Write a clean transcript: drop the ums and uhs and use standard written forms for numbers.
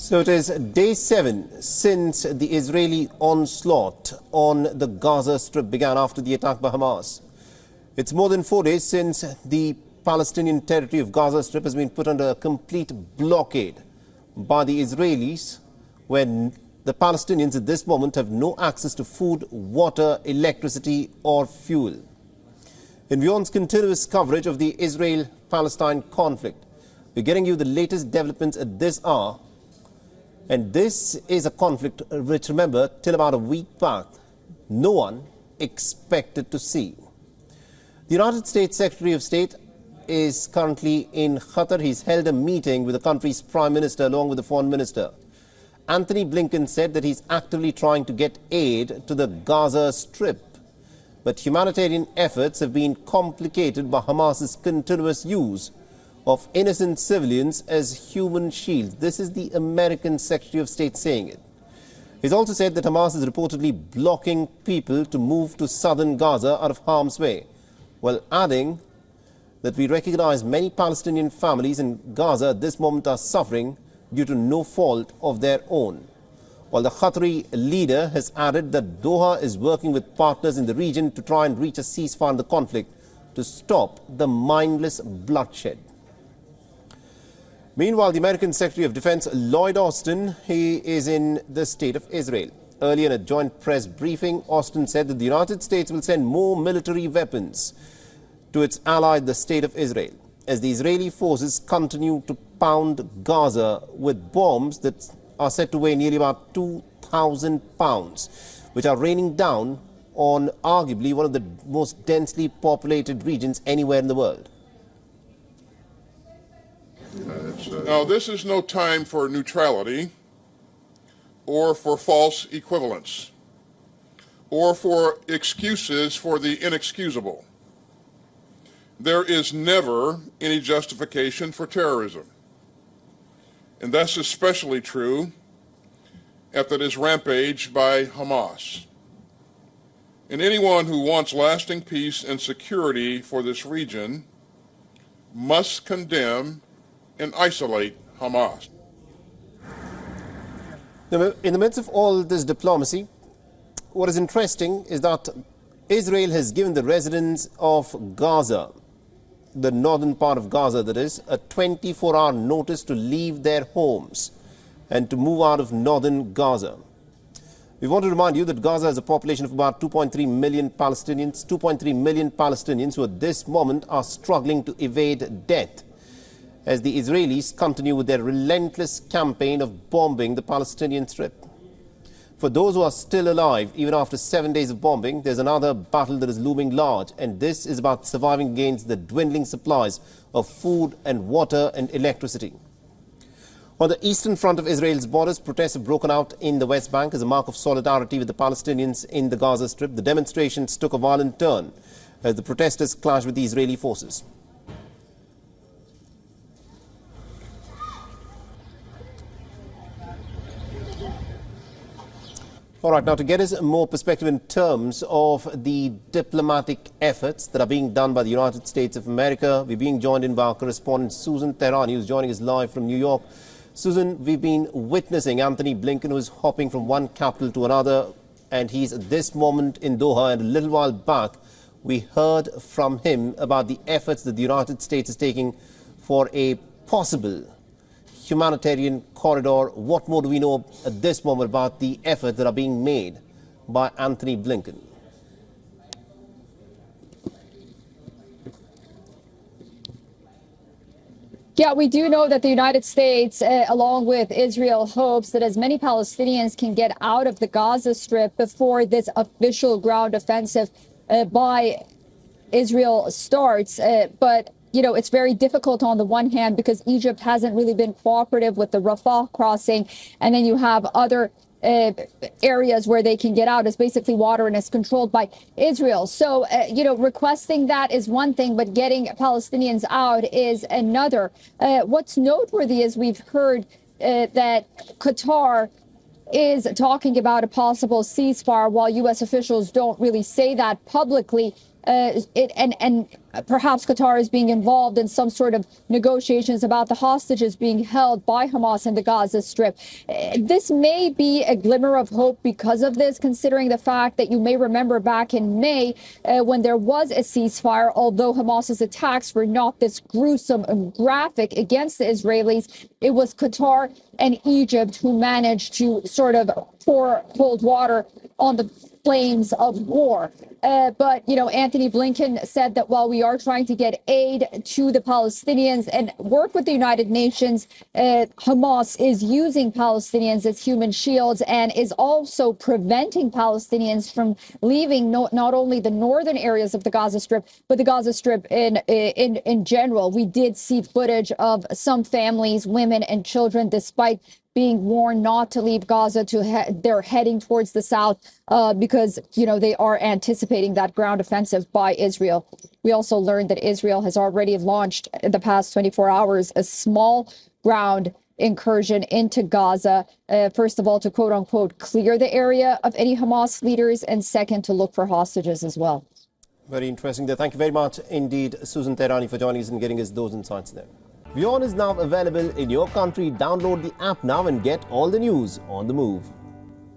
So it is day 7 since the Israeli onslaught on the Gaza Strip began after the attack by Hamas. It's more than 4 days since the Palestinian territory of Gaza Strip has been put under a complete blockade by the Israelis, when the Palestinians at this moment have no access to food, water, electricity or fuel. In WION's continuous coverage of the Israel-Palestine conflict, we're getting you the latest developments at this hour. And this is a conflict which, remember, till about a week back, no one expected to see. The United States Secretary of State is currently in Qatar. He's held a meeting with the country's Prime Minister along with the Foreign Minister. Antony Blinken said that he's actively trying to get aid to the Gaza Strip. But humanitarian efforts have been complicated by Hamas's continuous use of innocent civilians as human shields. This is the American Secretary of State saying it. He's also said that Hamas is reportedly blocking people to move to southern Gaza out of harm's way, while adding that we recognize many Palestinian families in Gaza at this moment are suffering due to no fault of their own. While the Qatari leader has added that Doha is working with partners in the region to try and reach a ceasefire in the conflict to stop the mindless bloodshed. Meanwhile, the American Secretary of Defense, Lloyd Austin, he is in the state of Israel. Earlier in a joint press briefing, Austin said that the United States will send more military weapons to its ally, the state of Israel, as the Israeli forces continue to pound Gaza with bombs that are said to weigh nearly about 2,000 pounds, which are raining down on arguably one of the most densely populated regions anywhere in the world. Now, this is no time for neutrality or for false equivalence or for excuses for the inexcusable. There is never any justification for terrorism. And that's especially true after this rampage by Hamas. And anyone who wants lasting peace and security for this region must condemn and isolate Hamas. In the midst of all this diplomacy, what is interesting is that Israel has given the residents of Gaza, the northern part of Gaza that is, a 24-hour notice to leave their homes and to move out of northern Gaza. We want to remind you that Gaza has a population of about 2.3 million Palestinians, 2.3 million Palestinians who at this moment are struggling to evade death, as the Israelis continue with their relentless campaign of bombing the Palestinian Strip. For those who are still alive, even after 7 days of bombing, there's another battle that is looming large, and this is about surviving against the dwindling supplies of food and water and electricity. On the eastern front of Israel's borders, protests have broken out in the West Bank as a mark of solidarity with the Palestinians in the Gaza Strip. The demonstrations took a violent turn as the protesters clashed with the Israeli forces. All right, now to get us more perspective in terms of the diplomatic efforts that are being done by the United States of America, we're being joined in by our correspondent Susan Tehrani, who's joining us live from New York. Susan, we've been witnessing Antony Blinken, who is hopping from one capital to another, and he's at this moment in Doha. And a little while back, we heard from him about the efforts that the United States is taking for a possible humanitarian corridor. What more do we know at this moment about the efforts that are being made by Antony Blinken? Yeah, we do know that the United States, along with Israel, hopes that as many Palestinians can get out of the Gaza Strip before this official ground offensive by Israel starts. But you know, it's very difficult on the one hand because Egypt hasn't really been cooperative with the Rafah crossing. And then you have other areas where they can get out. It's basically water and it's controlled by Israel. So, you know, requesting that is one thing, but getting Palestinians out is another. What's noteworthy is we've heard that Qatar is talking about a possible ceasefire while U.S. officials don't really say that publicly. and perhaps Qatar is being involved in some sort of negotiations about the hostages being held by Hamas in the Gaza Strip. This may be a glimmer of hope because of this, considering the fact that you may remember back in May when there was a ceasefire, although Hamas's attacks were not this gruesome and graphic against the Israelis, it was Qatar and Egypt who managed to sort of pour cold water on the flames of war. But, you know, Anthony Blinken said that while we are trying to get aid to the Palestinians and work with the United Nations, Hamas is using Palestinians as human shields and is also preventing Palestinians from leaving not only the northern areas of the Gaza Strip, but the Gaza Strip in general. We did see footage of some families, women and children, despite being warned not to leave Gaza, they're heading towards the south because, you know, they are anticipating that ground offensive by Israel. We also learned that Israel has already launched in the past 24 hours a small ground incursion into Gaza, first of all, to quote unquote, clear the area of any Hamas leaders, and second, to look for hostages as well. Very interesting there. Thank you very much indeed, Susan Tehrani, for joining us and getting us those insights there. WION is now available in your country. Download the app now and get all the news on the move.